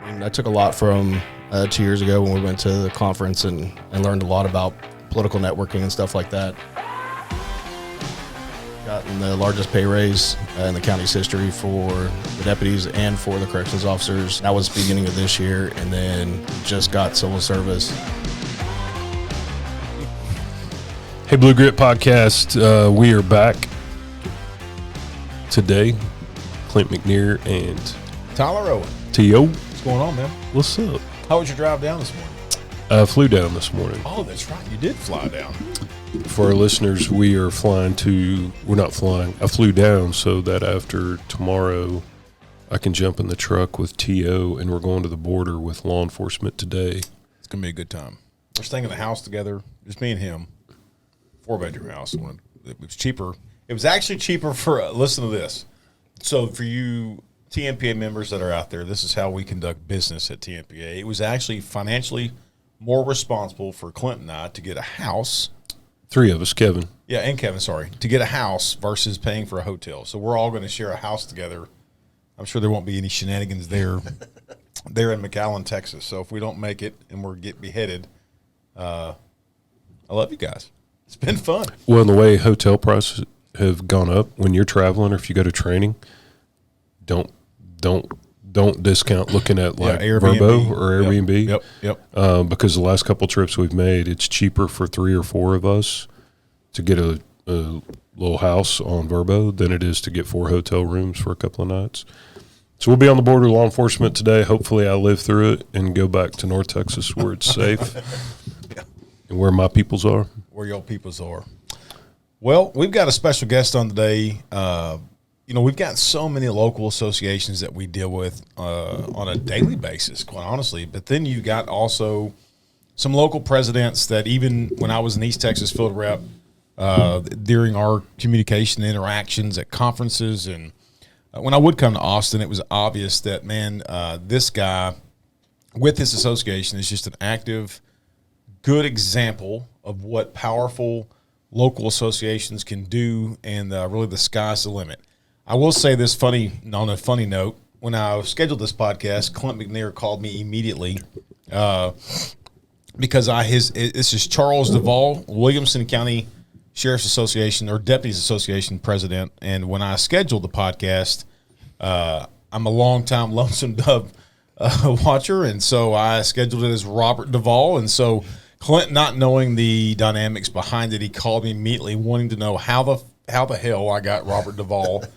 And I took a lot from 2 years ago when we went to the conference and learned a lot about political networking and stuff like that. Gotten the largest pay raise in the county's history for the deputies and for the corrections officers. That was the beginning of this year, and then just got civil service. Hey, Blue Grit Podcast, we are back today. Clint McNear and Tyler Owen. T.O. What's going on, man? What's up? How was your drive down this morning? I flew down this morning. Oh, that's right. You did fly down. For our listeners, we are flying to, we're not flying, I flew down so that after tomorrow I can jump in the truck with T.O. and we're going to the border with law enforcement today. It's going to be a good time. We're staying in the house together, just me and him. 4-bedroom house. It was cheaper. It was actually cheaper for, listen to this. So for you Tmpa members that are out there, this is how we conduct business at Tmpa. It was actually financially more responsible for Clint and I to get a house. Three of us, Kevin. Yeah, and Kevin, sorry. To get a house versus paying for a hotel. So we're all going to share a house together. I'm sure there won't be any shenanigans there. They're in McAllen, Texas. So if we don't make it and we're get beheaded, I love you guys. It's been fun. Well, the way hotel prices have gone up when you're traveling or if you go to training, don't discount looking at like Verbo or Airbnb. Yep. Because the last couple trips we've made, it's cheaper for 3 or 4 of us to get a little house on Verbo than it is to get 4 hotel rooms for a couple of nights. So we'll be on the border with law enforcement today. Hopefully I live through it and go back to North Texas where it's safe and where my peoples are. Where your peoples are. Well, we've got a special guest on today. We've got so many local associations that we deal with on a daily basis, quite honestly. But then you got also some local presidents that even when I was an East Texas field rep, during our communication interactions at conferences and when I would come to Austin, it was obvious that, man, this guy with this association is just an active, good example of what powerful local associations can do, and really the sky's the limit. I will say this on a funny note, when I scheduled this podcast, Clint McNear called me immediately because this is Charles DuVall, Williamson County Sheriff's Association or Deputies Association president, and when I scheduled the podcast, I'm a longtime Lonesome Dove watcher, and so I scheduled it as Robert DuVall, and so Clint, not knowing the dynamics behind it, he called me immediately wanting to know how the hell I got Robert DuVall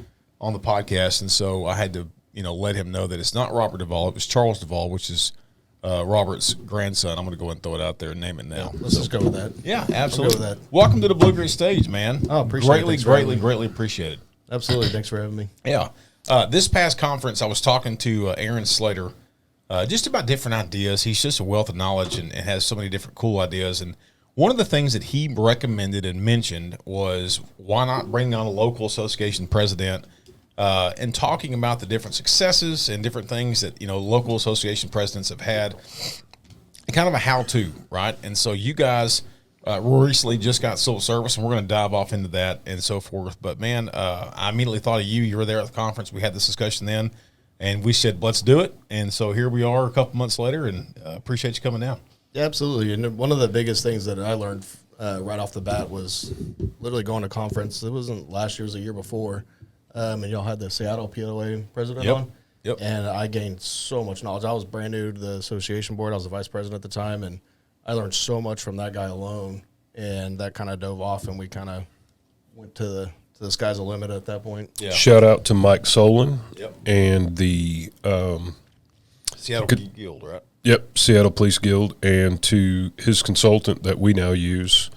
on the podcast. And so I had to, let him know that it's not Robert DuVall. It was Charles DuVall, which is Robert's grandson. I'm going to go ahead and throw it out there and name it now. Yeah, let's just go with that. Yeah, absolutely. We'll go with that. Welcome to the Blue Grit stage, man. Oh, appreciate it. Greatly appreciated. Absolutely. Thanks for having me. Yeah. This past conference, I was talking to Aaron Slater just about different ideas. He's just a wealth of knowledge and has so many different cool ideas. And one of the things that he recommended and mentioned was why not bring on a local association president and talking about the different successes and different things that, local association presidents have had, kind of a how-to, right? And so you guys recently just got civil service, and we're going to dive off into that and so forth. But, man, I immediately thought of you. You were there at the conference. We had this discussion then. And we said, let's do it. And so here we are a couple months later, and appreciate you coming down. Yeah, absolutely. And one of the biggest things that I learned right off the bat was literally going to conference. It wasn't last year, it was the year before. And y'all had the Seattle PLA president on. Yep. And I gained so much knowledge. I was brand new to the association board. I was the vice president at the time, and I learned so much from that guy alone. And that kind of dove off, and we kind of went to the sky's the limit at that point. Yeah. Shout out to Mike Solon and the Seattle Guild, right? Yep, Seattle Police Guild, and to his consultant that we now use,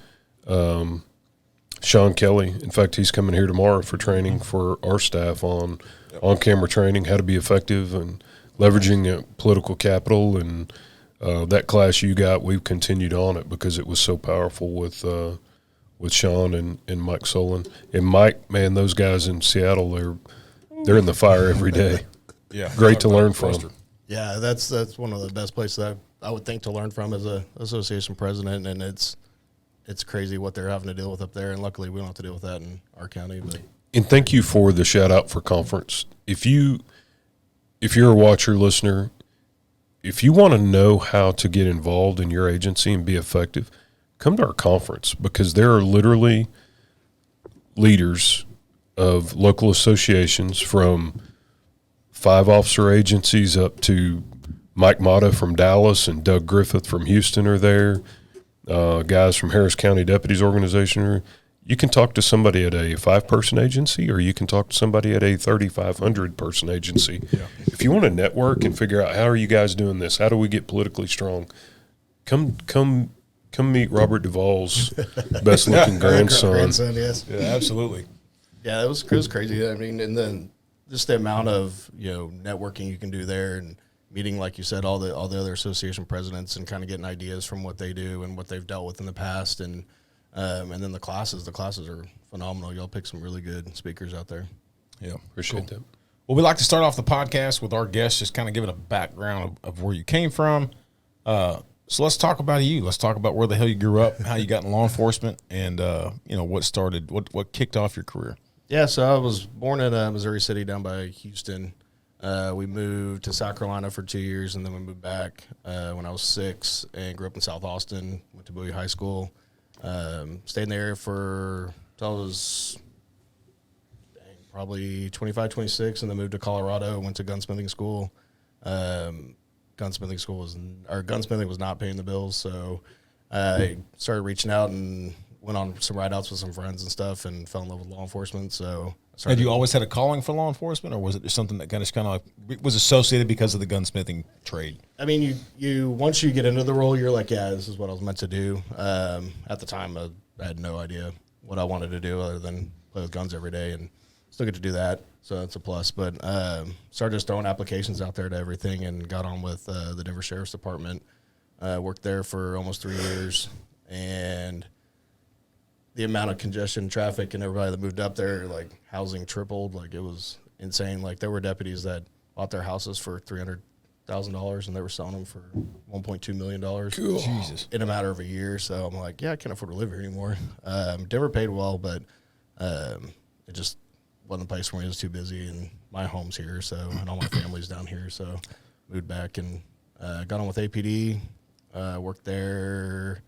Sean Kelly. In fact, he's coming here tomorrow for training for our staff on camera training, how to be effective and leveraging political capital. And that class you got, we've continued on it because it was so powerful with Sean and Mike Solon. And Mike, man, those guys in Seattle, they're in the fire every day. Yeah, great to learn from. Yeah, that's one of the best places that I would think to learn from as a association president, and it's crazy what they're having to deal with up there. And luckily, we don't have to deal with that in our county. But And thank you for the shout out for conference. If you're a watcher, listener, if you want to know how to get involved in your agency and be effective, come to our conference, because there are literally leaders of local associations from 5-officer agencies up to Mike Mata from Dallas and Doug Griffith from Houston are there. Guys from Harris County Deputies Organization. You can talk to somebody at a 5-person agency, or you can talk to somebody at a 3,500-person agency. Yeah. If you want to network and figure out, how are you guys doing this? How do we get politically strong? Come meet Robert DuVall's best-looking grandson. Yes. Yeah, absolutely. Yeah, it was crazy. I mean, and then just the amount of networking you can do there, and meeting, like you said, all the other association presidents, and kind of getting ideas from what they do and what they've dealt with in the past, and then the classes are phenomenal. Y'all pick some really good speakers out there. Yeah, appreciate that. Well, we like to start off the podcast with our guests just kind of giving a background of where you came from. So let's talk about you. Let's talk about where the hell you grew up, how you got in law enforcement, and what kicked off your career. Yeah, so I was born in Missouri City down by Houston. We moved to South Carolina for 2 years, and then we moved back when I was 6, and grew up in South Austin. Went to Bowie High School. Stayed in the area until I was probably 25, 26, and then moved to Colorado. Went to gunsmithing school. Gunsmithing was not paying the bills, so I started reaching out and went on some ride-outs with some friends and stuff, and fell in love with law enforcement. So, had you always had a calling for law enforcement, or was it just something that kind of was associated because of the gunsmithing trade? I mean, you once you get into the role, you're like, yeah, this is what I was meant to do. At the time, I had no idea what I wanted to do other than play with guns every day, and still get to do that, so that's a plus. But started just throwing applications out there to everything, and got on with the Denver Sheriff's Department. Worked there for almost 3 years, and the amount of congestion, traffic, and everybody that moved up there, like, housing tripled. Like, it was insane. Like, there were deputies that bought their houses for $300,000, and they were selling them for $1.2 million. Cool. Jesus. In a matter of a year. So I'm like, yeah, I can't afford to live here anymore. Denver paid well, but it just wasn't a place for me. It was too busy, and my home's here, so, and all my family's down here. So moved back and got on with APD. Worked there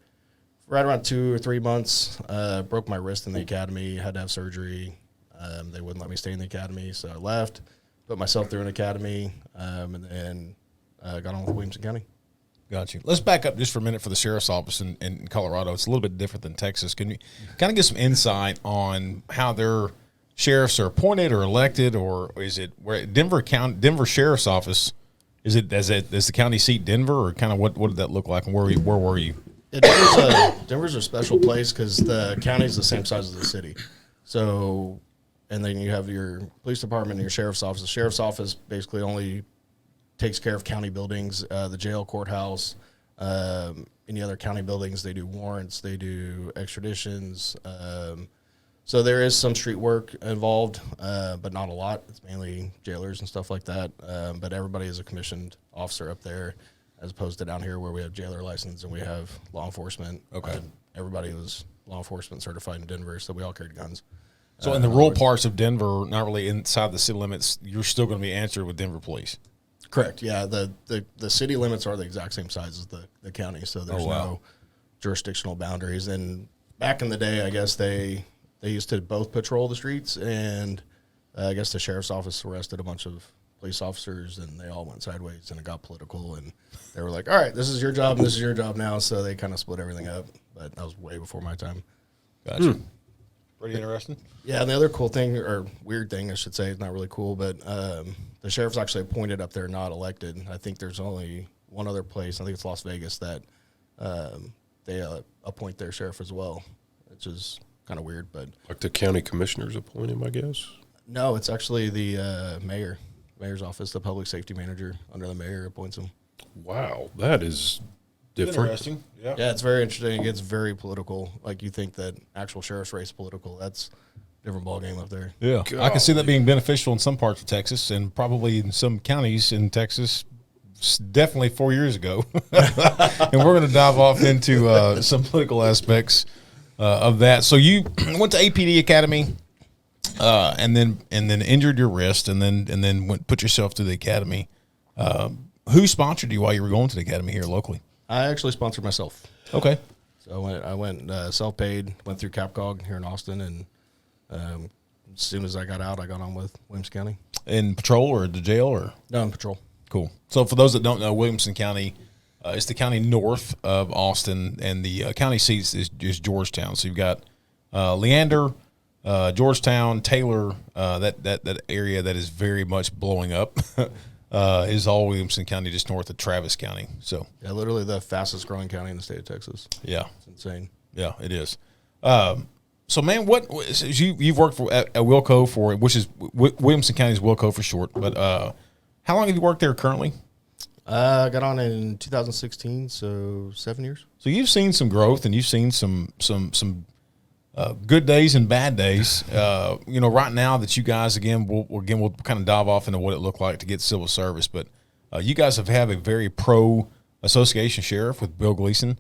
right around 2 or 3 months. Broke my wrist in the academy, had to have surgery. They wouldn't let me stay in the academy, so I left, put myself through an academy, and then got on with Williamson County. Got you. Let's back up just for a minute for the sheriff's office in Colorado. It's a little bit different than Texas. Can you kind of get some insight on how their sheriffs are appointed or elected, or is it where Denver Sheriff's Office, is the county seat Denver, or kind of what did that look like, and where were you? Yeah, Denver's a special place because the county's the same size as the city. So, and then you have your police department and your sheriff's office. The sheriff's office basically only takes care of county buildings, the jail, courthouse, any other county buildings. They do warrants, they do extraditions. So there is some street work involved, but not a lot. It's mainly jailers and stuff like that. But everybody is a commissioned officer up there, as opposed to down here where we have jailer license and we have law enforcement. Okay. Everybody was law enforcement certified in Denver, so we all carried guns. So in the rural parts of Denver, not really inside the city limits, you're still going to be answered with Denver police. Correct. Yeah. The city limits are the exact same size as the county, so there's no jurisdictional boundaries. And back in the day, I guess they used to both patrol the streets, and I guess the sheriff's office arrested a bunch of police officers, and they all went sideways, and it got political, and they were like, all right, this is your job, and this is your job now, so they kind of split everything up, but that was way before my time. Gotcha. Pretty interesting. Yeah, and the other cool thing, or weird thing, I should say, it's not really cool, but the sheriff's actually appointed up there, not elected. I think there's only one other place, I think it's Las Vegas, that they appoint their sheriff as well, which is kind of weird. But like the county commissioners appoint him, I guess? No, it's actually the mayor's office, the public safety manager under the mayor appoints him. Wow, that is different. Interesting. Yeah, it's very interesting. It gets very political. Like, you think that actual sheriff's race is political. That's a different ballgame up there. Yeah, God. I can see that being beneficial in some parts of Texas, and probably in some counties in Texas, definitely 4 years ago. And we're going to dive off into some political aspects of that. So you went to APD Academy, and then injured your wrist, and then put yourself through the academy. who sponsored you while you were going to the academy here locally? I actually sponsored myself. Okay. So I went self-paid, went through CapCog here in Austin, and as soon as I got out, I got on with Williamson County. In patrol or the jail or? No, in patrol. Cool. So for those that don't know, Williamson County is the county north of Austin, and the county seat is Georgetown. So you've got Leander, Georgetown, Taylor, that area that is very much blowing up is all Williamson County, just north of Travis County. So Yeah, literally the fastest growing county in the state of Texas. yeah, It's insane. yeah, it is. So man, you've worked at Wilco which is Williamson County's Wilco for short, but how long have you worked there currently? I got on in 2016, so 7 years. So you've seen some growth, and you've seen some good days and bad days. Right now that you guys we'll kind of dive off into what it looked like to get civil service, but you guys have a very pro association sheriff with Bill Gleason,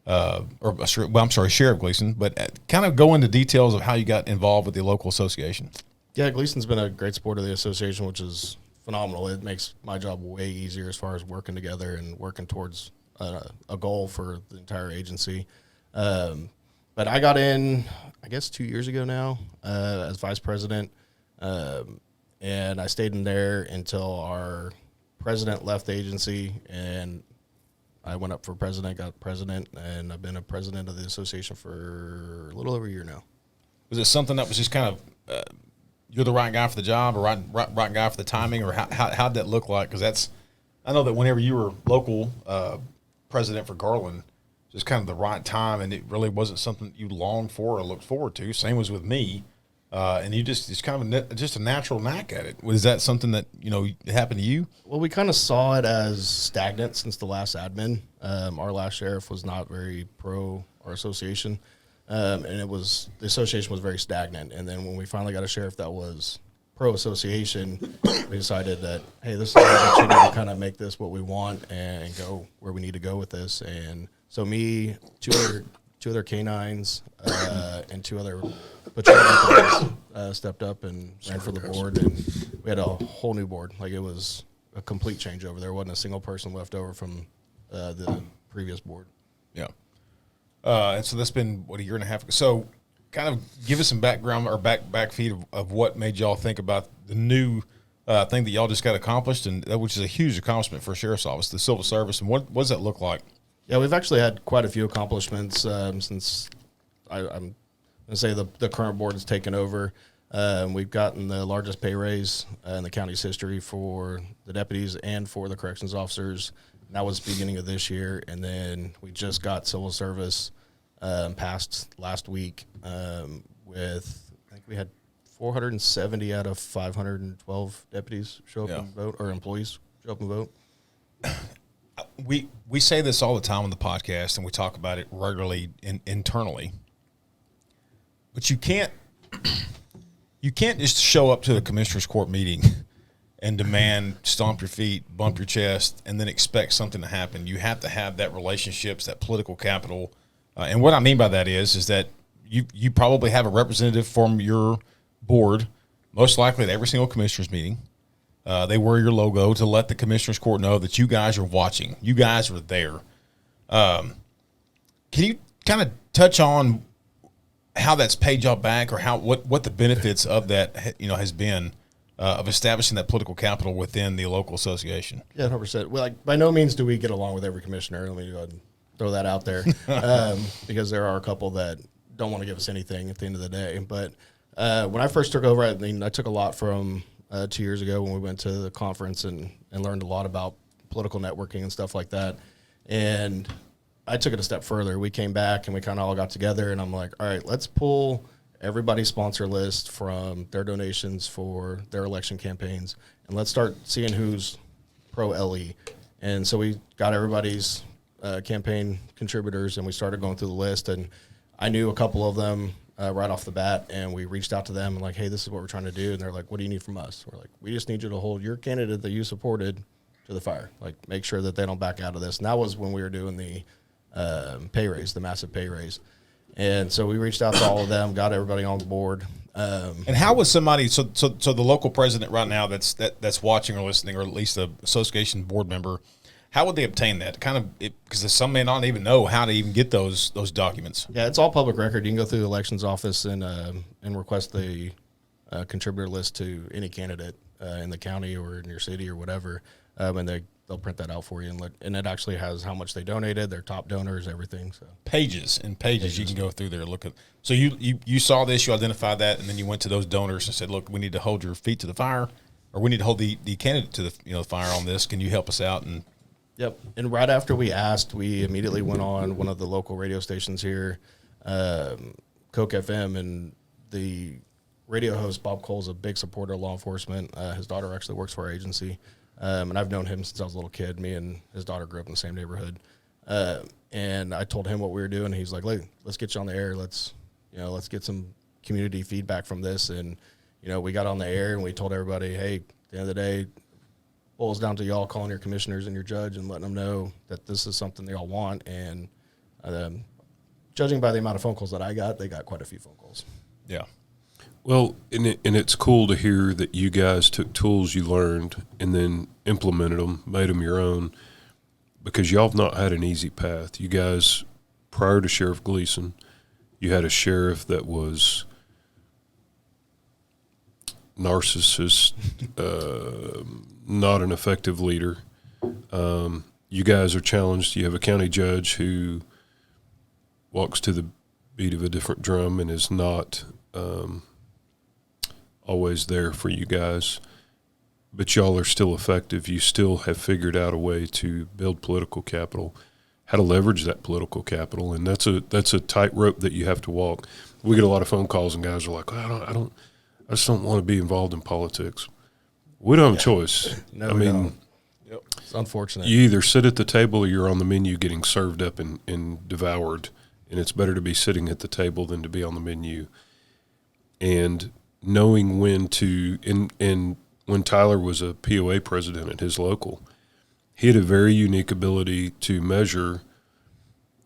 Sheriff Gleason. But kind of go into details of how you got involved with the local association. Yeah, Gleason's been a great support of the association, which is phenomenal. It makes my job way easier as far as working together and working towards a goal for the entire agency. But I got in, I guess, 2 years ago now as vice president, and I stayed in there until our president left the agency, and I went up for president, got president, and I've been a president of the association for a little over a year now. Was it something that was just kind of you're the right guy for the job, or right guy for the timing, or how'd that look like? Because I know that whenever you were local president for Garland, it was kind of the right time, and it really wasn't something you longed for or looked forward to. Same was with me, and you it's kind of just a natural knack at it. Was that something that happened to you? Well, we kind of saw it as stagnant since the last admin. Our last sheriff was not very pro our association. And the association was very stagnant. And then when we finally got a sheriff that was pro-association, we decided that, hey, this is an opportunity to kind of make this what we want and go where we need to go with this. And so me, two other canines, and two other patrol deputies stepped up and ran for the board. And we had a whole new board. Like, it was a complete changeover. There wasn't a single person left over from the previous board. Yeah. And so that's been, a year and a half ago. So kind of give us some background or back feed of what made y'all think about the new thing that y'all just got accomplished, and which is a huge accomplishment for a sheriff's office, the civil service. And what does that look like? Yeah, we've actually had quite a few accomplishments since I'm going to say the current board has taken over. We've gotten the largest pay raise in the county's history for the deputies and for the corrections officers. That was the beginning of this year, and then we just got civil service passed last week with, I think we had 470 out of 512 deputies show up and vote, or employees show up and vote. We say this all the time on the podcast, and we talk about it regularly internally. But you can't just show up to the commissioner's court meeting and demand, stomp your feet, bump your chest, and then expect something to happen. You have to have that relationships, that political capital. And what I mean by that is that you probably have a representative from your board, most likely at every single commissioner's meeting. They wear your logo to let the commissioner's court know that you guys are watching. You guys are there. Can you kind of touch on how that's paid y'all back, or what the benefits of that has been? Of establishing that political capital within the local association. Yeah, 100%. Well, by no means do we get along with every commissioner. Let me go ahead and throw that out there, because there are a couple that don't want to give us anything at the end of the day. But when I first took over, I took a lot from 2 years ago when we went to the conference and learned a lot about political networking and stuff like that. And I took it a step further. We came back and we kind of all got together, and I'm like, all right, let's pull everybody's sponsor list from their donations for their election campaigns, and let's start seeing who's pro LE. And so we got everybody's campaign contributors, and we started going through the list, and I knew a couple of them right off the bat, and we reached out to them and like, hey, this is what we're trying to do. And they're like, what do you need from us? We're like, we just need you to hold your candidate that you supported to the fire. Like, make sure that they don't back out of this. And that was when we were doing the pay raise, the massive pay raise. And so we reached out to all of them, got everybody on board. And how was somebody? So the local president right now that's watching or listening, or at least the association board member, how would they obtain that? Because some may not even know how to even get those documents. Yeah, it's all public record. You can go through the elections office and request the contributor list to any candidate in the county or in your city or whatever, and they'll print that out for you, and it actually has how much they donated, their top donors, everything. So pages you can go through there, look at. So you saw this, you identified that, and then you went to those donors and said, look, we need to hold your feet to the fire, or we need to hold the candidate to the fire on this. Can you help us out? And yep. And right after we asked, we immediately went on one of the local radio stations here, Coke FM, and the radio host, Bob Cole's a big supporter of law enforcement. His daughter actually works for our agency, and I've known him since I was a little kid. Me and his daughter grew up in the same neighborhood. And I told him what we were doing. He's like, let's get you on the air. Let's get some community feedback from this. And, we got on the air and we told everybody, hey, at the end of the day, boils down to y'all calling your commissioners and your judge and letting them know that this is something they all want. And judging by the amount of phone calls that I got, they got quite a few phone calls. Yeah. Well, and it's cool to hear that you guys took tools you learned and then implemented them, made them your own, because y'all have not had an easy path. You guys, prior to Sheriff Gleason, you had a sheriff that was narcissist, not an effective leader. You guys are challenged. You have a county judge who walks to the beat of a different drum and is not always there for you guys, but y'all are still effective. You still have figured out a way to build political capital, how to leverage that political capital, and that's a tightrope that you have to walk. We get a lot of phone calls, and guys are like, I just don't want to be involved in politics. We don't have a choice. No, I mean, yep. It's unfortunate. You either sit at the table or you're on the menu getting served up and devoured, and it's better to be sitting at the table than to be on the menu. And knowing when to, and when Tyler was a POA president at his local, he had a very unique ability to measure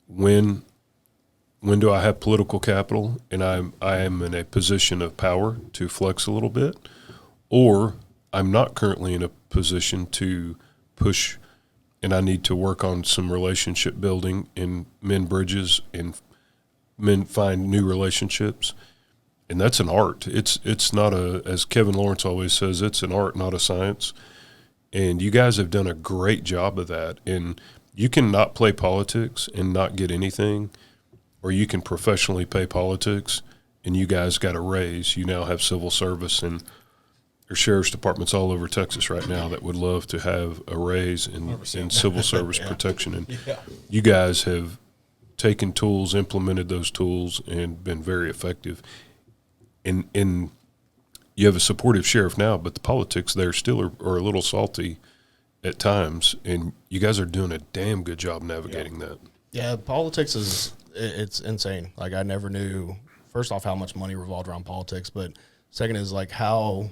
when do I have political capital and I am in a position of power to flex a little bit, or I'm not currently in a position to push and I need to work on some relationship building and mend bridges and find new relationships. And that's an art. It's not as Kevin Lawrence always says, it's an art, not a science. And you guys have done a great job of that. And you can not play politics and not get anything, or you can professionally play politics and you guys got a raise. You now have civil service, and there's sheriff's departments all over Texas right now that would love to have a raise in civil service protection. And you guys have taken tools, implemented those tools, and been very effective. And you have a supportive sheriff now, but the politics there still are a little salty at times, and you guys are doing a damn good job navigating that. Yeah, politics it's insane. Like, I never knew, first off, how much money revolved around politics, but second is like how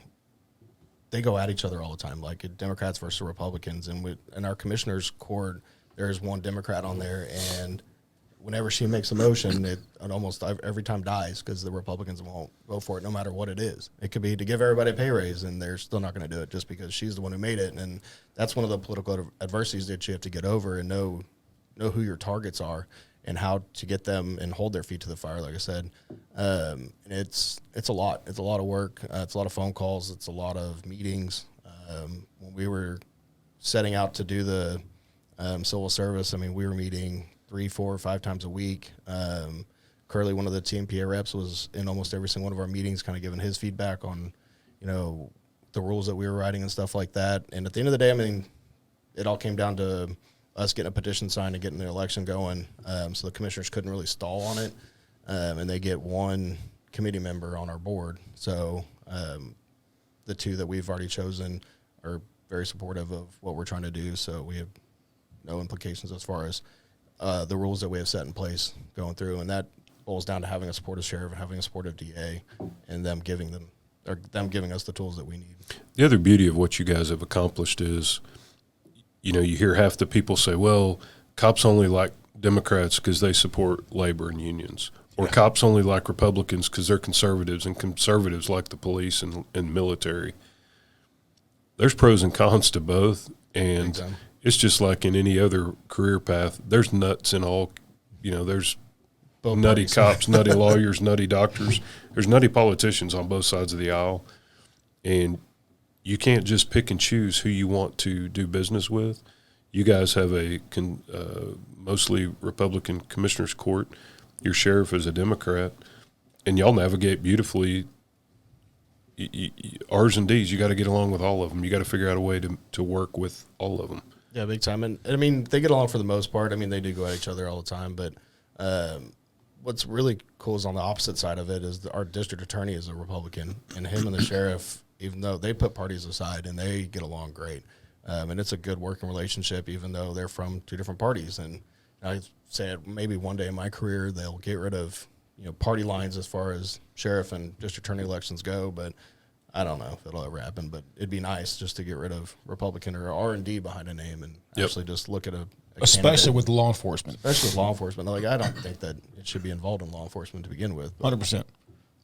they go at each other all the time, like Democrats versus Republicans. And in our commissioner's court, there's one Democrat on there, and whenever she makes a motion, it almost every time dies because the Republicans won't vote for it no matter what it is. It could be to give everybody a pay raise, and they're still not going to do it just because she's the one who made it. And that's one of the political adversities that you have to get over and know who your targets are and how to get them and hold their feet to the fire, like I said. It's a lot. It's a lot of work. It's a lot of phone calls. It's a lot of meetings. When we were setting out to do the civil service, I mean, we were meeting 3, 4, or 5 times a week. Curly, one of the Tmpa reps, was in almost every single one of our meetings, kind of giving his feedback on, the rules that we were writing and stuff like that. And at the end of the day, I mean, it all came down to us getting a petition signed and getting the election going. So the commissioners couldn't really stall on it. And they get one committee member on our board. So the 2 that we've already chosen are very supportive of what we're trying to do. So we have no implications as far as the rules that we have set in place going through, and that boils down to having a supportive sheriff and having a supportive DA, and them giving us the tools that we need. The other beauty of what you guys have accomplished is, you hear half the people say, well, cops only like Democrats because they support labor and unions. or cops only like Republicans because they're conservatives, and conservatives like the police and military. There's pros and cons to both, and it's just like in any other career path. There's nuts in all, there's both nutty parties. Cops, nutty lawyers, nutty doctors. There's nutty politicians on both sides of the aisle, and you can't just pick and choose who you want to do business with. You guys have a mostly Republican commissioner's court. Your sheriff is a Democrat, and y'all navigate beautifully. R's and D's, you got to get along with all of them. You got to figure out a way to work with all of them. Yeah, big time. And I mean, they get along for the most part. I mean, they do go at each other all the time. But what's really cool is on the opposite side of it is our district attorney is a Republican, and him and the sheriff, even though they put parties aside and they get along great. And it's a good working relationship, even though they're from two different parties. And I say maybe one day in my career they'll get rid of party lines as far as sheriff and district attorney elections go, but I don't know if it'll ever happen. But it'd be nice just to get rid of Republican or R&D behind a name and actually just look at a especially with law enforcement. Especially with law enforcement. Like, I don't think that it should be involved in law enforcement to begin with. 100%.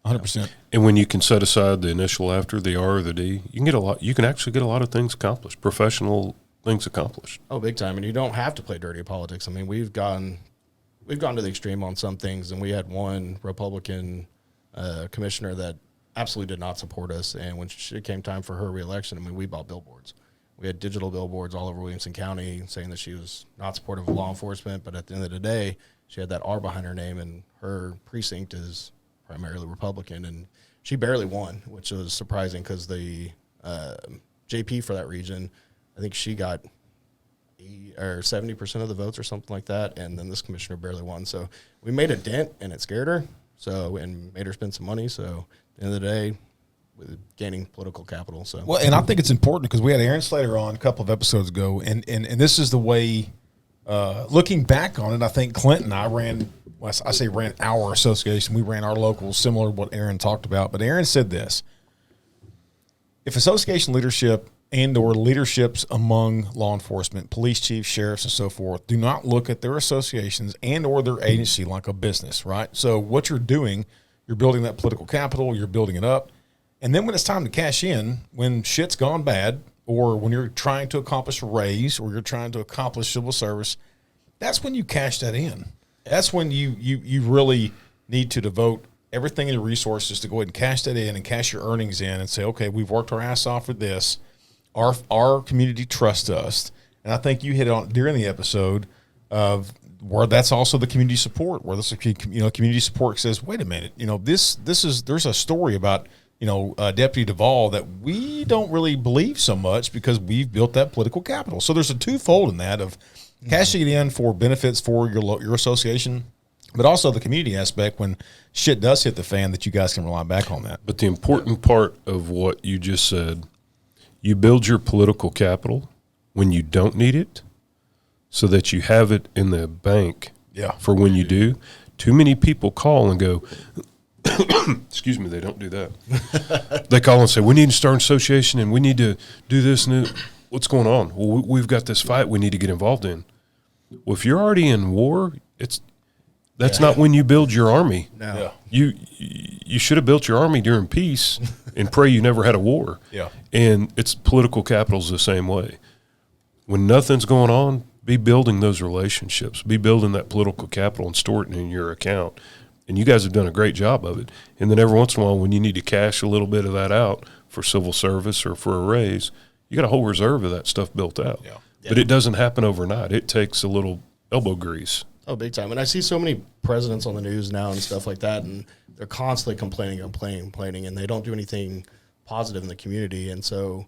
100%. And when you can set aside the initial after the R or the D, you can get a lot. You can actually get a lot of things accomplished, professional things accomplished. Oh, big time! And you don't have to play dirty politics. I mean, we've gone to the extreme on some things, and we had one Republican commissioner that absolutely did not support us. And when it came time for her reelection, I mean, we bought billboards. We had digital billboards all over Williamson County saying that she was not supportive of law enforcement. But at the end of the day, she had that R behind her name, and her precinct is primarily Republican, and she barely won, which was surprising because the JP for that region, I think she got 70% of the votes or something like that, and then this commissioner barely won. So we made a dent, and it scared her, and made her spend some money. So at the end of the day, with gaining political capital. So well, and I think it's important because we had Aaron Slater on a couple of episodes ago, and this is the way. Looking back on it, I think Clint and I ran our association. We ran our local, similar to what Aaron talked about. But Aaron said this: if association leadership and or leaderships among law enforcement, police chiefs, sheriffs, and so forth, do not look at their associations and or their agency like a business, right? So what you're doing, you're building that political capital, you're building it up. And then when it's time to cash in, when shit's gone bad, or when you're trying to accomplish a raise, or you're trying to accomplish civil service, that's when you cash that in. That's when you really need to devote everything in your resources to go ahead and cash that in and cash your earnings in and say, okay, we've worked our ass off for this. Our community trusts us. And I think you hit on during the episode of where that's also the community support, where this community support says, wait a minute, there's a story about Deputy DuVall that we don't really believe so much because we've built that political capital. So there's a twofold in that of cashing it in for benefits for your association, but also the community aspect when shit does hit the fan that you guys can rely back on that. But the important part of what you just said, you build your political capital when you don't need it so that you have it in the bank for when you do. Too many people call and go, excuse me, they don't do that. They call and say, we need to start an association and we need to do this. And what's going on? Well, we've got this fight we need to get involved in. Well, if you're already in war, that's not when you build your army. No. Yeah. You should have built your army during peace and pray you never had a war. Yeah. And it's political capital's the same way. When nothing's going on, be building those relationships. Be building that political capital and store it in your account. And you guys have done a great job of it. And then every once in a while, when you need to cash a little bit of that out for civil service or for a raise, you got a whole reserve of that stuff built out. Yeah. But it doesn't happen overnight. It takes a little elbow grease. Oh, big time. And I see so many presidents on the news now and stuff like that, and they're constantly complaining, and they don't do anything positive in the community. And so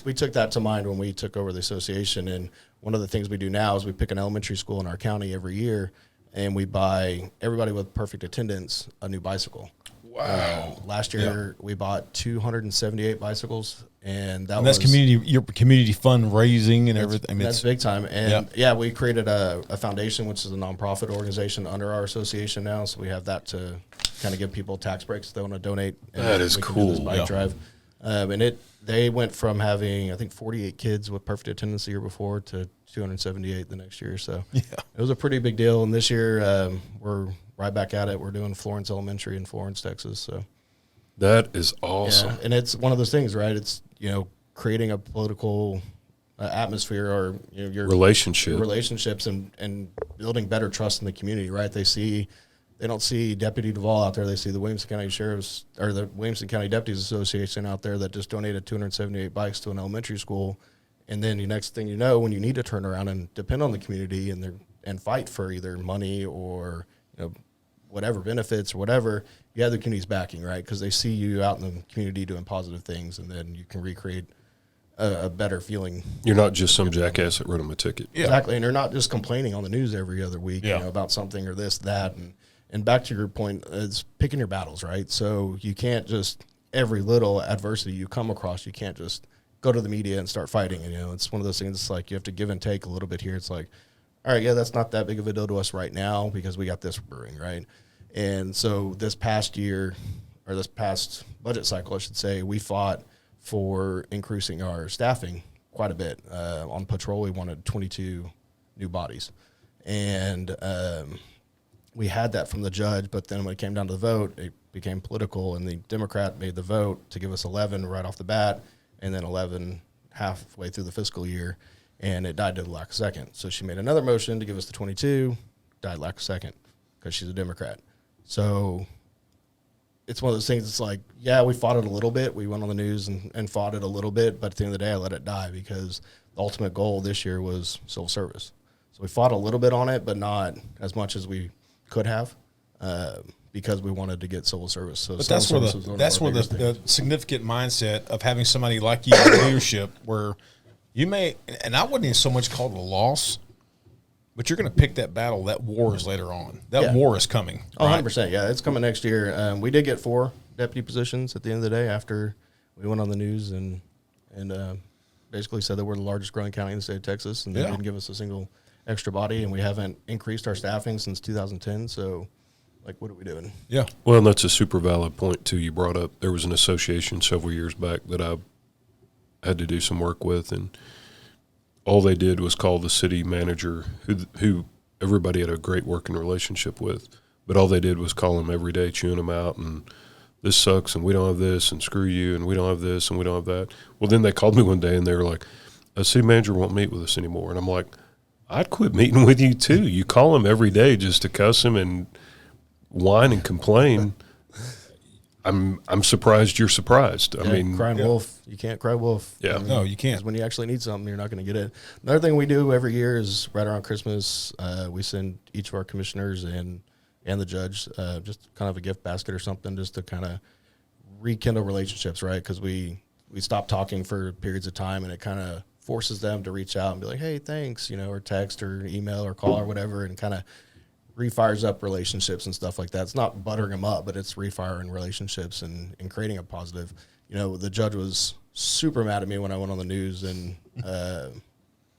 we took that to mind when we took over the association. And one of the things we do now is we pick an elementary school in our county every year, and we buy everybody with perfect attendance a new bicycle. Wow. Last year we bought 278 bicycles, and that's your community fundraising and everything. I mean, that's big time. And we created a foundation, which is a nonprofit organization under our association now. So we have that to kind of give people tax breaks if they want to donate. And that is cool. This bike drive. And they went from having, I think, 48 kids with perfect attendance the year before to 278 the next year. So it was a pretty big deal. And this year we're right back at it. We're doing Florence Elementary in Florence, Texas. So That is awesome. yeah, and it's one of those things, right? It's, creating a political atmosphere, or your relationships and building better trust in the community, right? They don't see Deputy DuVall out there. They see the Williamson County Sheriff's or the Williamson County Deputies Association out there that just donated 278 bikes to an elementary school. And then the next thing you know, when you need to turn around and depend on the community and fight for either money or whatever benefits or whatever, you have the community's backing, right? Because they see you out in the community doing positive things, and then you can recreate a better feeling. You're not just some jackass that wrote him a ticket. Yeah. Exactly, and you're not just complaining on the news every other week about something or this, that. And back to your point, it's picking your battles, right? So you can't just, every little adversity you come across, you can't just go to the media and start fighting. It's one of those things, it's like you have to give and take a little bit here. It's like, all right, yeah, that's not that big of a deal to us right now because we got this brewing, right? And so this past year, or this past budget cycle, I should say, we fought for increasing our staffing quite a bit. On patrol, we wanted 22 new bodies. And we had that from the judge, but then when it came down to the vote, it became political, and the Democrat made the vote to give us 11 right off the bat, and then 11 halfway through the fiscal year, and it died to the lack of second. So she made another motion to give us the 22, died lack of second, because she's a Democrat. So it's one of those things, it's like, yeah, we fought it a little bit. We went on the news and fought it a little bit, but at the end of the day, I let it die because the ultimate goal this year was civil service. So we fought a little bit on it, but not as much as we could have, because we wanted to get civil service. So but that's where the significant mindset of having somebody like you in leadership, where you may, and I wouldn't even so much call it a loss, but you're going to pick that battle. That war is later on. That war is coming. Oh, right? 100%. Yeah, it's coming next year. We did get 4 deputy positions at the end of the day after we went on the news and basically said that we're the largest growing county in the state of Texas, and they didn't give us a single extra body, and we haven't increased our staffing since 2010. So, like, what are we doing? Yeah. Well, and that's a super valid point, too, you brought up. There was an association several years back that I had to do some work with, and all they did was call the city manager, who everybody had a great working relationship with, but all they did was call him every day, chewing him out, and this sucks, and we don't have this, and screw you, and we don't have this, and we don't have that. Well, then they called me one day, and they were like, a city manager won't meet with us anymore. And I'm like, I'd quit meeting with you, too. You call him every day just to cuss him and whine and complain. I'm surprised you're surprised. I mean, crying wolf. You can't cry wolf. Yeah. No, you can't. 'Cause when you actually need something, you're not going to get it. Another thing we do every year is right around Christmas, we send each of our commissioners and the judge just kind of a gift basket or something, just to kind of rekindle relationships, right? Because we stop talking for periods of time, and it kind of forces them to reach out and be like, hey, thanks, or text or email or call or whatever, and kind of refires up relationships and stuff like that. It's not buttering them up, but it's refiring relationships and creating a positive. The judge was super mad at me when I went on the news and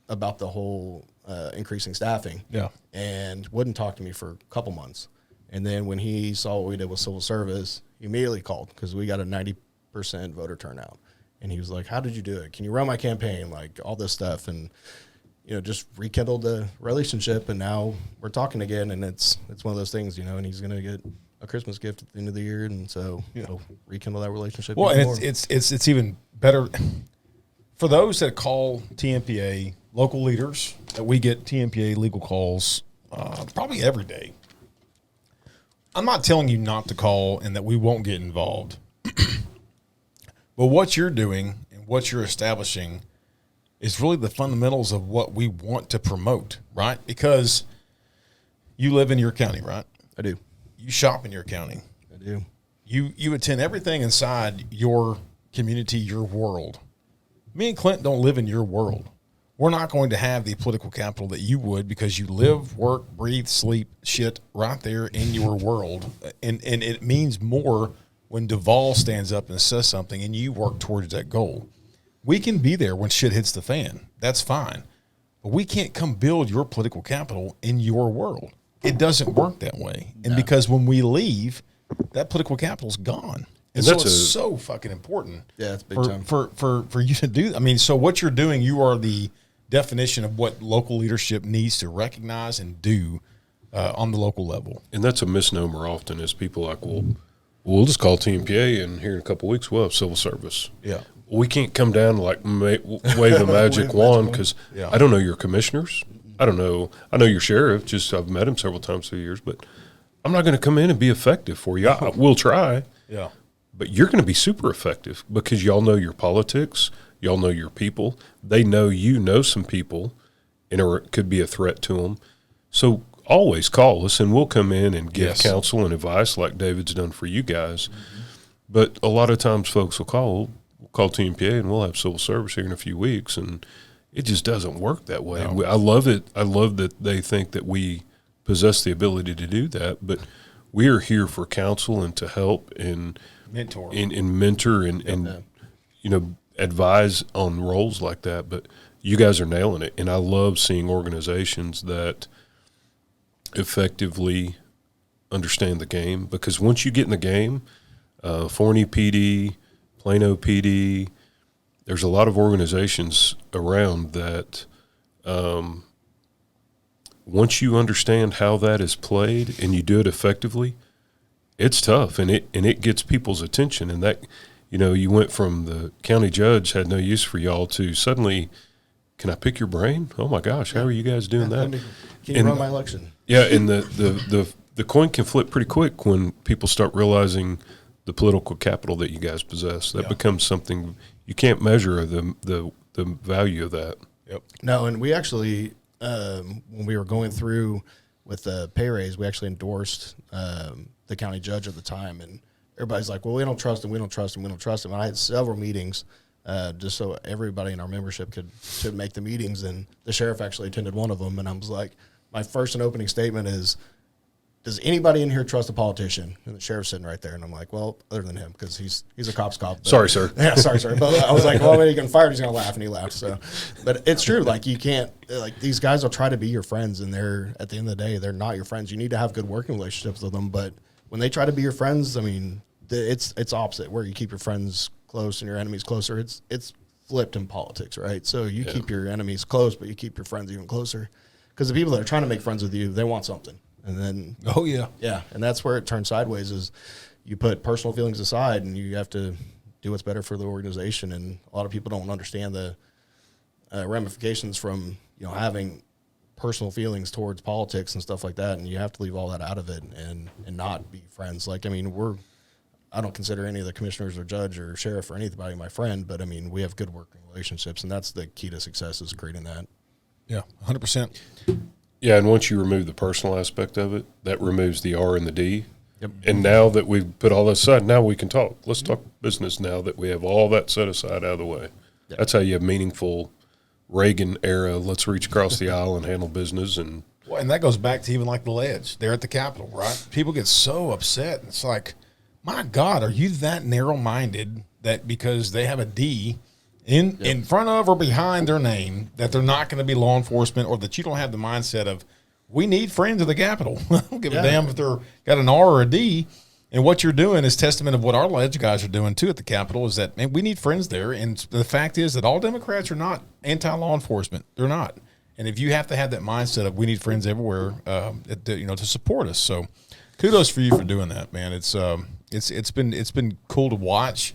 about the whole increasing staffing. Yeah. And wouldn't talk to me for a couple months. And then when he saw what we did with civil service, he immediately called because we got a 90% voter turnout. And he was like, how did you do it? Can you run my campaign? Like all this stuff. And just rekindled the relationship, and now we're talking again, and it's one of those things, and he's going to get a Christmas gift at the end of the year, and so it'll rekindle that relationship. Well, and it's even better for those that call Tmpa, local leaders, that we get Tmpa legal calls probably every day. I'm not telling you not to call and that we won't get involved, but what you're doing and what you're establishing is really the fundamentals of what we want to promote, right? Because you live in your county, right? I do. You shop in your county. I do. You attend everything inside your community, your world. Me and Clint don't live in your world. We're not going to have the political capital that you would, because you live, work, breathe, sleep, shit right there in your world. And it means more when DuVall stands up and says something and you work towards that goal. We can be there when shit hits the fan. That's fine. But we can't come build your political capital in your world. It doesn't work that way. And because when we leave, that political capital's gone. And so it's so fucking important. Yeah, it's big time. For you to do. I mean, so what you're doing, you are the definition of what local leadership needs to recognize and do on the local level. And that's a misnomer often is people like, well, we'll just call Tmpa and here in a couple of weeks we'll have civil service. Yeah. We can't come down and like wave a magic wand because I don't know your commissioners. I don't know. I know your sheriff. Just I've met him several times through the years, but I'm not going to come in and be effective for you. We'll try. Yeah. But you're going to be super effective because y'all know your politics. Y'all know your people. They know you know some people, and it could be a threat to them. So always call us, and we'll come in and give counsel and advice like David's done for you guys. Mm-hmm. But a lot of times folks will call Tmpa, and we'll have civil service here in a few weeks, and it just doesn't work that way. No. I love it. I love that they think that we possess the ability to do that, but we are here for counsel and to help and mentor and you know, advise on roles like that. But you guys are nailing it, and I love seeing organizations that effectively understand the game, because once you get in the game, Forney PD, Plano PD, there's a lot of organizations around that once you understand how that is played and you do it effectively, it's tough, and it gets people's attention. And that, you know, you went from the county judge had no use for y'all to suddenly, can I pick your brain? Oh my gosh, how are you guys doing that? Can you run my election? Yeah, and the coin can flip pretty quick when people start realizing the political capital that you guys possess. That becomes something you can't measure the value of that. Yep. No, and we actually when we were going through with the pay raise, we actually endorsed the county judge at the time, and everybody's like, well, we don't trust him, we don't trust him, we don't trust him. And I had several meetings just so everybody in our membership could make the meetings, and the sheriff actually attended one of them, and I was like, my first and opening statement is, does anybody in here trust a politician? And the sheriff's sitting right there, and I'm like, well, other than him, because he's a cop's cop. But, sorry, sir. Yeah, sorry. But I was like, well, when he gets fired, he's going to laugh, and he laughed. So, but it's true. Like, you can't, like, these guys will try to be your friends, and they're, at the end of the day, they're not your friends. You need to have good working relationships with them, but when they try to be your friends, I mean, it's opposite, where you keep your friends close and your enemies closer. It's flipped in politics, right? So you keep your enemies close, but you keep your friends even closer, because the people that are trying to make friends with you, they want something. And then, and that's where it turns sideways, is you put personal feelings aside and you have to do what's better for the organization. And a lot of people don't understand the ramifications from, you know, having personal feelings towards politics and stuff like that. And you have to leave all that out of it and not be friends. Like, I mean, I don't consider any of the commissioners or judge or sheriff or anybody my friend, but I mean, we have good working relationships, and that's the key to success, is creating that. Yeah, 100%. Yeah, and once you remove the personal aspect of it, that removes the R and the D. Yep. And now that we've put all that aside, now we can talk. Let's talk business now that we have all that set aside out of the way. Yep. That's how you have meaningful Reagan era, let's reach across the aisle and handle business. And that goes back to even like the ledge there at the Capitol, right? People get so upset. It's like, my God, are you that narrow-minded that because they have a D in front of or behind their name, that they're not going to be law enforcement, or that you don't have the mindset of, we need friends at the Capitol. I don't give a damn if they're got an R or a D. And what you're doing is testament of what our ledge guys are doing too at the Capitol, is that, man, we need friends there. And the fact is that all Democrats are not anti-law enforcement. They're not. And if you have to have that mindset of, we need friends everywhere, to support us. So kudos for you for doing that, man. It's been cool to watch,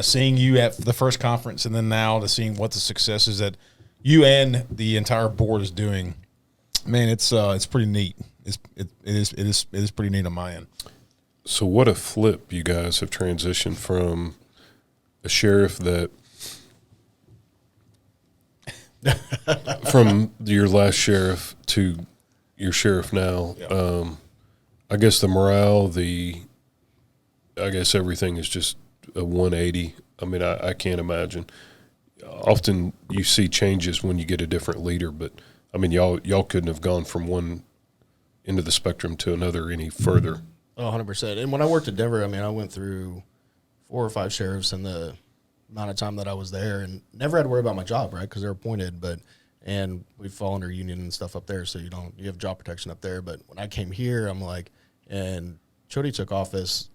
seeing you at the first conference, and then now to seeing what the successes that you and the entire board is doing. Man, it's pretty neat. It is pretty neat on my end. So what a flip you guys have transitioned from a sheriff that from your last sheriff to your sheriff now. Yeah. I guess the morale, I guess everything is just a 180. I mean, I can't imagine. Often you see changes when you get a different leader, but I mean, y'all couldn't have gone from one end of the spectrum to another any further. Oh, 100%. And when I worked at Denver, I mean, I went through 4 or 5 sheriffs in the amount of time that I was there, and never had to worry about my job, right? Because they're appointed, and we fall under union and stuff up there, so you have job protection up there. But when I came here, I'm like, and Chody took office,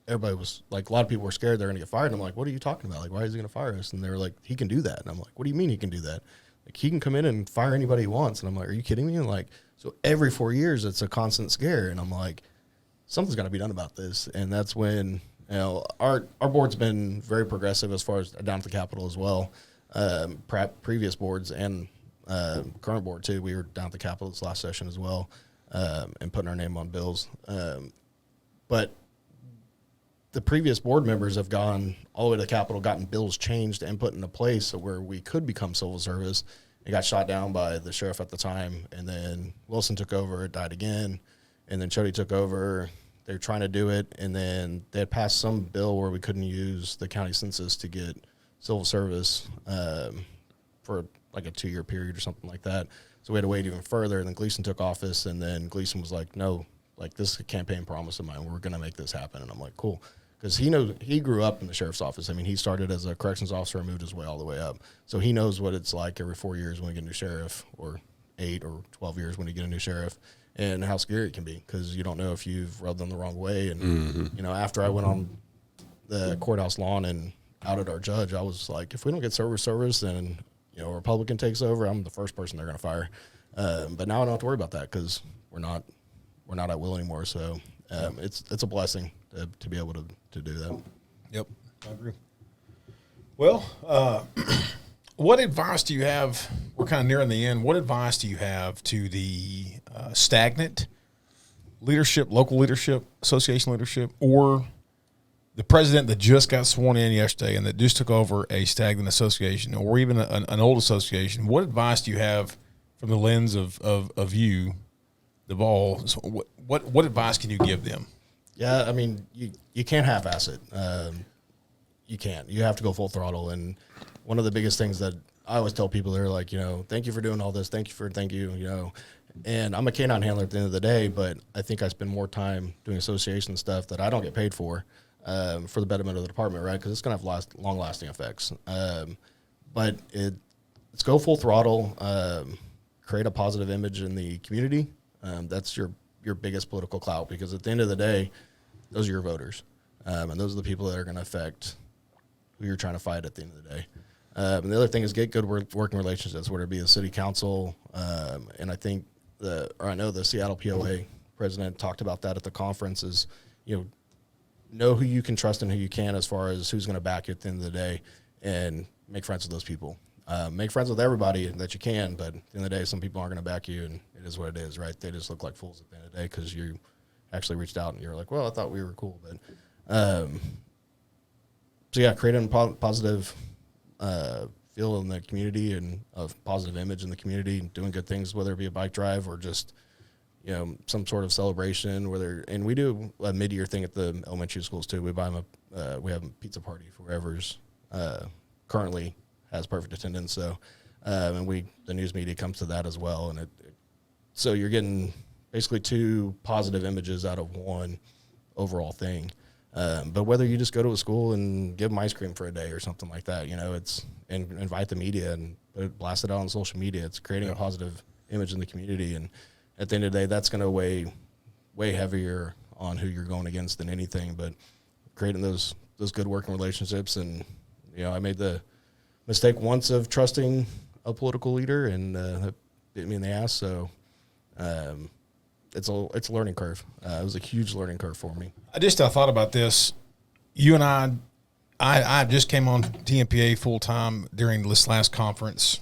everybody was like, a lot of people were scared they're going to get fired. And I'm like, what are you talking about? Like, why is he going to fire us? And they were like, he can do that. And I'm like, what do you mean he can do that? Like, he can come in and fire anybody he wants. And I'm like, are you kidding me? And like, So every 4 years, it's a constant scare. And I'm like, something's got to be done about this. And that's when, our board's been very progressive as far as down at the Capitol as well. Previous boards and current board too. We were down at the Capitol this last session as well, and putting our name on bills. But the previous board members have gone all the way to the Capitol, gotten bills changed and put into place where we could become civil service. It got shot down by the sheriff at the time, and then Wilson took over. It died again, and then Chody took over. They were trying to do it, and then they had passed some bill where we couldn't use the county census to get civil service for like a 2-year period or something like that. So we had to wait even further, and then Gleason took office, and then Gleason was like, no, like this is a campaign promise of mine. We're going to make this happen. And I'm like, cool. Because he grew up in the sheriff's office. I mean, he started as a corrections officer and moved his way all the way up. So he knows what it's like every 4 years when we get a new sheriff, or 8 or 12 years when you get a new sheriff, and how scary it can be because you don't know if you've rubbed them the wrong way. And, after I went on the courthouse lawn and outed our judge, I was like, if we don't get service, and, a Republican takes over, I'm the first person they're going to fire. But now I don't have to worry about that because we're not at will anymore. So it's a blessing to be able to do that. Yep, I agree. Well, what advice do you have? We're kind of nearing the end. What advice do you have to the stagnant leadership, local leadership, association leadership, or the president that just got sworn in yesterday and that just took over a stagnant association, or even an old association? What advice do you have from the lens of you, DuVall? So what advice can you give them? Yeah, I mean, you can't half-ass it. You can't. You have to go full throttle. And one of the biggest things that I always tell people, they're like, thank you for doing all this. Thank you. And I'm a canine handler at the end of the day, but I think I spend more time doing association stuff that I don't get paid for the betterment of the department, right? Because it's going to have long-lasting effects. But it's go full throttle, create a positive image in the community. That's your biggest political clout, because at the end of the day, those are your voters. And those are the people that are going to affect who you're trying to fight at the end of the day. And the other thing is get good working relationships, whether it be the city council. And I know the Seattle POA president talked about that at the conference, is, know who you can trust and who you can as far as who's going to back you at the end of the day, and make friends with those people. Make friends with everybody that you can, but at the end of the day, some people aren't going to back you, and it is what it is, right? They just look like fools at the end of the day because you actually reached out and you're like, well, I thought we were cool. But so yeah, creating a positive feel in the community and a positive image in the community, and doing good things, whether it be a bike drive or just some sort of celebration. And we do a mid-year thing at the elementary schools too. We buy them we have a pizza party for whoever's currently has perfect attendance. So, and the news media comes to that as well. And so you're getting basically 2 positive images out of one overall thing. But whether you just go to a school and give them ice cream for a day or something like that, and invite the media and blast it out on social media, it's creating a positive image in the community. And at the end of the day, that's going to weigh heavier on who you're going against than anything. But creating those good working relationships. And, I made the mistake once of trusting a political leader, and that bit me in the ass. So it's a learning curve. It was a huge learning curve for me. I thought about this. You and I just came on Tmpa full time during this last conference.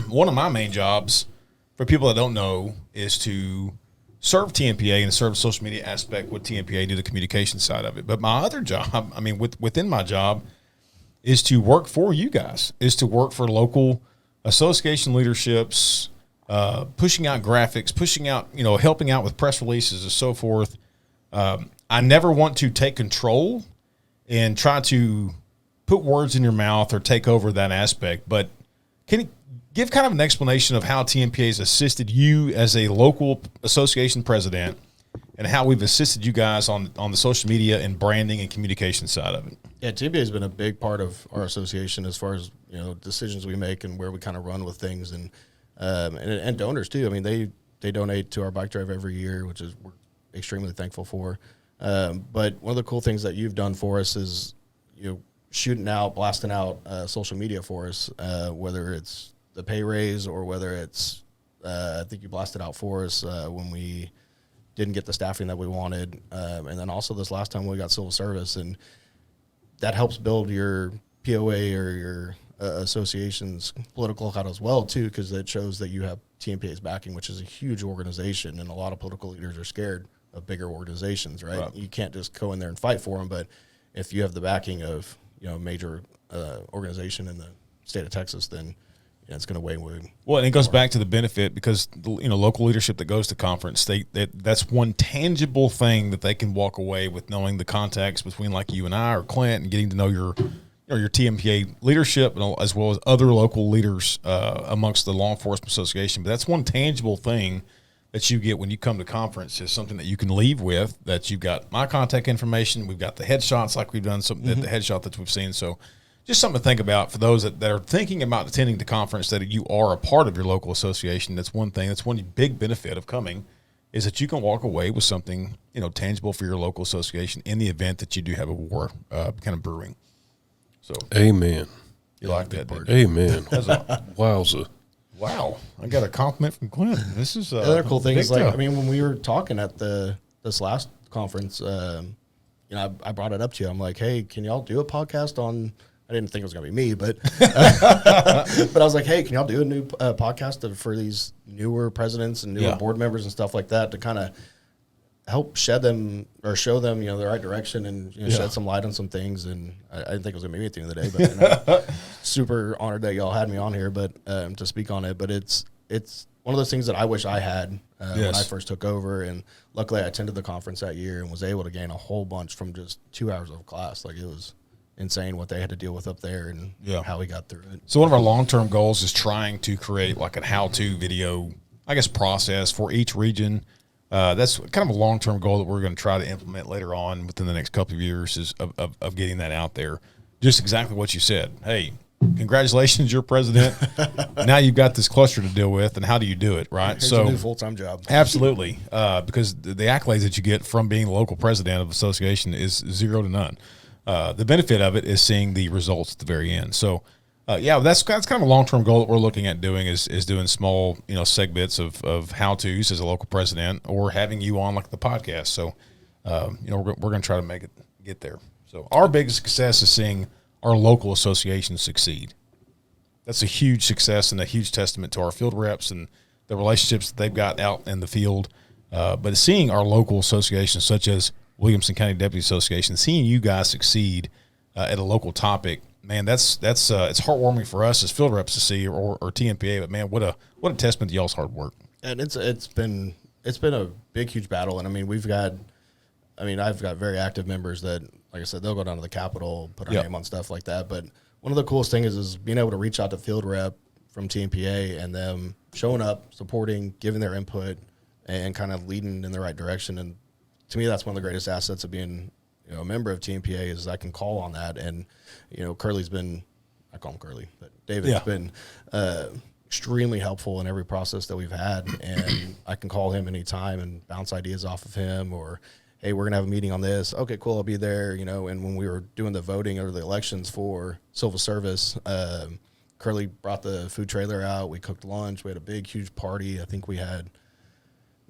One of my main jobs, for people that don't know, is to serve Tmpa and serve the social media aspect with Tmpa, do the communication side of it. But my other job, within my job, is to work for you guys, is to work for local association leaderships, pushing out graphics, pushing out, helping out with press releases and so forth. I never want to take control and try to put words in your mouth or take over that aspect. But can you give kind of an explanation of how Tmpa has assisted you as a local association president, and how we've assisted you guys on the social media and branding and communication side of it? Yeah, Tmpa has been a big part of our association as far as decisions we make and where we kind of run with things, and donors too. I mean, they donate to our bike drive every year, which is we're extremely thankful for. But one of the cool things that you've done for us is blasting out social media for us, whether it's the pay raise or whether it's I think you blasted out for us when we didn't get the staffing that we wanted. And then also this last time we got civil service, and that helps build your POA or your association's political clout as well, too, because it shows that you have Tmpa's backing, which is a huge organization, and a lot of political leaders are scared of bigger organizations, right? You can't just go in there and fight for them, but if you have the backing of, you know, a major organization in the state of Texas, then it's going to weigh. Well, and it goes back to the benefit, because, you know, local leadership that goes to conference, that's one tangible thing that they can walk away with, knowing the contacts between like you and I or Clint, and getting to know your TMPA leadership, as well as other local leaders amongst the law enforcement association. But that's one tangible thing that you get when you come to conference, is something that you can leave with, that you've got my contact information. We've got the headshots, like we've done the headshot that we've seen. So just something to think about for those that are thinking about attending the conference, that you are a part of your local association. That's one thing. That's one big benefit of coming, is that you can walk away with something, you know, tangible for your local association in the event that you do have a war kind of brewing. So, amen. You like that, dude? Amen. Wowza. Wow. I got a compliment from Clint. This is the other cool thing is, like, I mean, when we were talking at this last conference, you know, I brought it up to you. I'm like, hey, can y'all do a podcast on? I didn't think it was going to be me, but but I was like, hey, can y'all do a new podcast for these newer presidents and newer board members and stuff like that, to kind of help shed them or show them, you know, the right direction, and, you know, shed some light on some things. And I didn't think it was going to be me at the end of the day, but, you know, super honored that y'all had me on here, but to speak on it. But it's one of those things that I wish I had when I first took over, and luckily I attended the conference that year and was able to gain a whole bunch from just 2 hours of class. Like, it was insane what they had to deal with up there, and how we got through it. So one of our long-term goals is trying to create like a how-to video, I guess, process for each region. That's kind of a long-term goal that we're going to try to implement later on within the next couple of years, is of getting that out there. Just exactly what you said. Hey, congratulations, you're president. Now you've got this cluster to deal with, and how do you do it, right? Here's a new full-time job. Absolutely. Because the accolades that you get from being the local president of the association is 0 to none. The benefit of it is seeing the results at the very end. So, that's kind of a long-term goal that we're looking at doing, is doing small, you know, segments of how-tos as a local president, or having you on like the podcast. So, you know, we're going to try to get there. So our biggest success is seeing our local association succeed. That's a huge success and a huge testament to our field reps and the relationships that they've got out in the field. But seeing our local associations, such as Williamson County Deputies Association, seeing you guys succeed at a local topic, man, that's it's heartwarming for us as field reps to see, or Tmpa. But man, what a testament to y'all's hard work. And it's been a big, huge battle. And I mean, I've got very active members that, like I said, they'll go down to the Capitol, put our name on stuff like that. But one of the coolest things is being able to reach out to field rep from Tmpa, and them showing up, supporting, giving their input, and kind of leading in the right direction. And to me, that's one of the greatest assets of being, you know, a member of Tmpa, is I can call on that. And, you know, Curly's been, I call him Curly, but David's been extremely helpful in every process that we've had. And I can call him anytime and bounce ideas off of him, or, hey, we're going to have a meeting on this. Okay, cool, I'll be there, you know. And when we were doing the voting or the elections for civil service, Curly brought the food trailer out. We cooked lunch. We had a big, huge party. I think that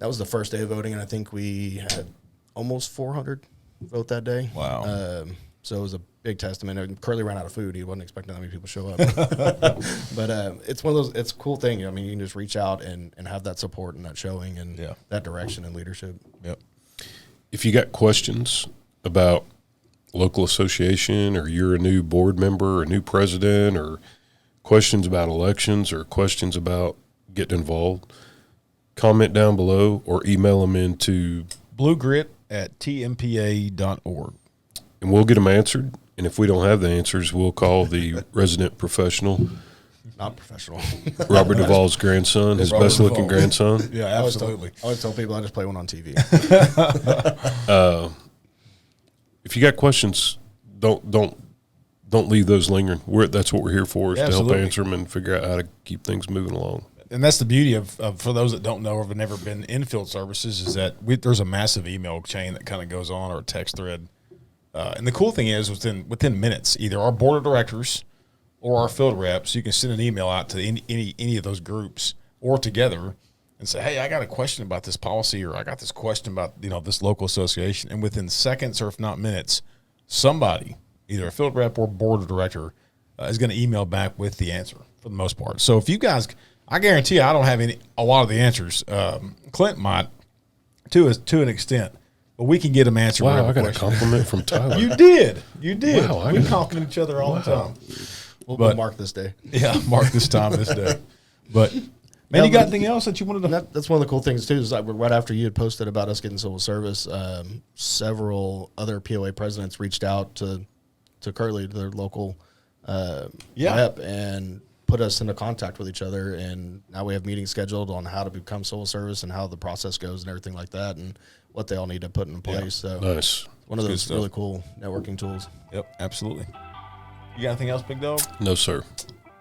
was the first day of voting, and I think we had almost 400 vote that day. Wow. So it was a big testament. And Curly ran out of food. He wasn't expecting that many people to show up. But it's one of those, it's a cool thing. I mean, you can just reach out and have that support and that showing and that direction and leadership. Yep. If you got questions about local association, or you're a new board member or a new president, or questions about elections, or questions about getting involved, comment down below or email them into bluegrit@tmpa.org. And we'll get them answered. And if we don't have the answers, we'll call the resident professional. Not professional. Robert DuVall's grandson, his best-looking grandson. Yeah, absolutely. I always tell people I just play one on TV. If you got questions, don't leave those lingering. That's what we're here for, is to help answer them and figure out how to keep things moving along. And that's the beauty of for those that don't know or have never been in field services, is that there's a massive email chain that kind of goes on, or a text thread. And the cool thing is, within minutes, either our board of directors or our field reps, you can send an email out to any of those groups, or together, and say, hey, I got a question about this policy, or I got this question about, this local association. And within seconds, or if not minutes, somebody, either a field rep or board of director, is going to email back with the answer for the most part. So if you guys, I guarantee you, I don't have a lot of the answers. Clint might, to an extent, but we can get him answered. Wow, I got a compliment from Tyler. You did. Wow, We compliment each other all the time. We'll mark this day. Yeah, mark this time, this day. But man, you got anything else that you wanted to? That's one of the cool things too. Is like right after you had posted about us getting civil service, several other POA presidents reached out to Curly, their local rep, and put us into contact with each other. And now we have meetings scheduled on how to become civil service and how the process goes and everything like that, and what they all need to put in place. So Nice. one of those really cool networking tools. Yep, absolutely. You got anything else, Big Dog? No, sir.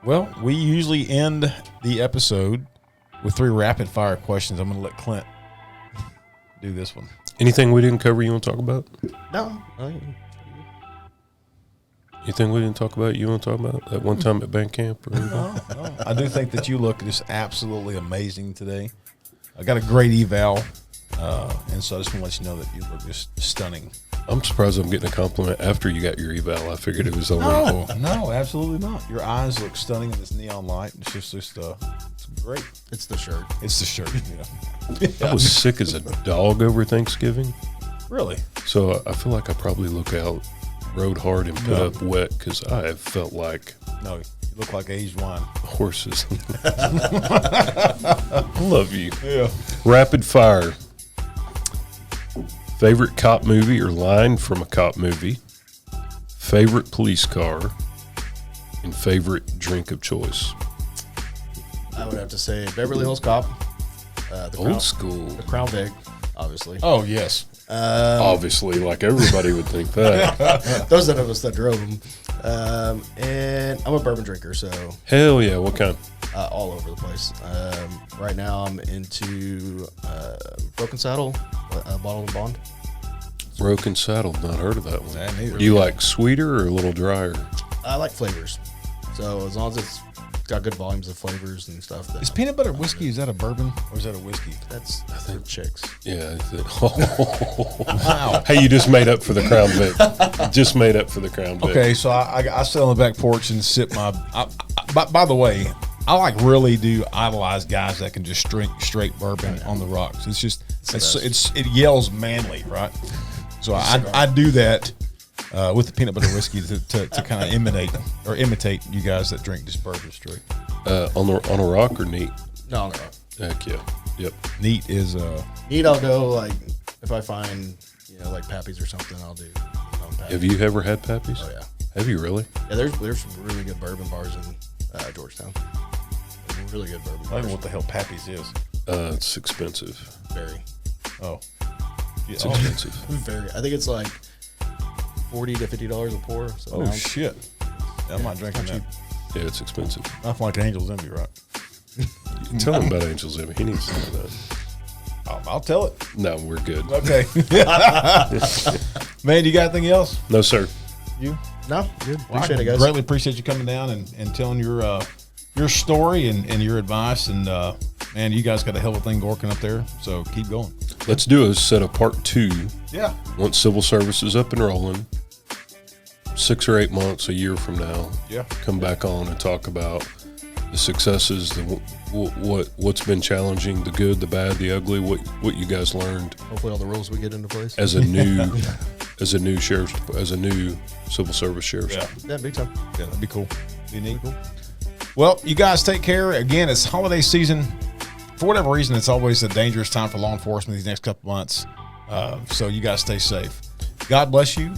Well, we usually end the episode with 3 rapid fire questions. I'm going to let Clint do this one. Anything we didn't cover you want to talk about? No, Anything we didn't talk about you want to talk about? That one time at band camp? Or No. I do think that you look just absolutely amazing today. I got a great eval, and so I just want to let you know that you look just stunning. I'm surprised I'm getting a compliment after you got your eval. I figured it was only. No, absolutely not. Your eyes look stunning in this neon light. It's just it's great. it's the shirt. It's the shirt. Yeah. I was sick as a dog over Thanksgiving, Really? so I feel like I probably rode hard and put up wet because I have felt like No, you look like aged wine. horses. I love you. Yeah. Rapid fire. Favorite cop movie or line from a cop movie. Favorite police car. And favorite drink of choice. I would have to say Beverly Hills Cop. Old school. The Crown Vic, obviously. Oh yes. Obviously, like everybody would think that. Those of us that drove them. And I'm a bourbon drinker, so Hell yeah. What kind? all over the place. Right now I'm into Broken Saddle, Bottle and Bond. Broken Saddle. Not heard of that one. That neither. Do you like sweeter or a little drier? I like flavors. So as long as it's got good volumes of flavors and stuff. Is peanut butter whiskey, is that a bourbon or is that a whiskey? That's for chicks. Yeah. Wow. Hey, you just made up for the Crown Vic. Just made up for the Crown Vic. Okay, so I sit on the back porch and sip my. By the way, I really do idolize guys that can just drink straight bourbon on the rocks. It's just it yells manly, right? So I do that with the peanut butter whiskey to kind of imitate you guys that drink just bourbon straight. On a rock or neat? No. Heck yeah. Yep. Neat is Neat, I'll go like if I find like Pappy's or something, I'll do. Have you ever had Pappy's? Oh yeah. Have you really? Yeah, there's some really good bourbon bars in Georgetown. Really good bourbon I don't bars. know what the hell Pappy's is. It's expensive. Very. Oh, It's expensive. Very. I think it's like $40 to $50 a pour. So oh shit! I'm not drinking that. Yeah, it's expensive. Nothing like Angel's Envy, right? Tell him about Angel's Envy. He needs to know that. I'll tell it. No, we're good. Okay. Man, you got anything else? No, sir. You? No, good. Well, Appreciate I it, guys. greatly appreciate you coming down and telling your story and your advice. And man, you guys got a hell of a thing working up there. So keep going. Let's do a set of part 2. Yeah. Once civil service is up and rolling, 6 or 8 months, a year from now, Yeah. come back on and talk about the successes, what's been challenging, the good, the bad, the ugly, what you guys learned Hopefully all the rules we get into place. as a new civil service sheriff. Yeah. Yeah, big time. Yeah, that'd be cool. Be neat. Well, you guys take care. Again, it's holiday season. For whatever reason, it's always a dangerous time for law enforcement these next couple months. So you guys stay safe. God bless you.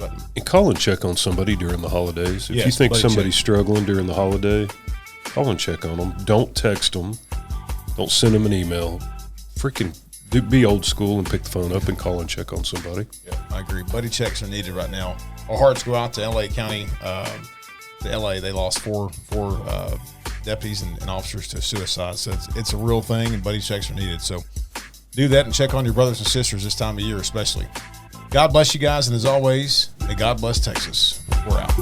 But And call and check on somebody during the holidays. If Yes, you think buddy somebody's check. struggling during the holiday, call and check on them. Don't text them. Don't send them an email. Freaking be old school and pick the phone up and call and check on somebody. yeah, I agree. Buddy checks are needed right now. Our hearts go out to LA County. To LA, they lost four deputies and officers to suicide. So it's a real thing, and buddy checks are needed. So do that and check on your brothers and sisters this time of year, especially. God bless you guys, and as always, may God bless Texas. We're out.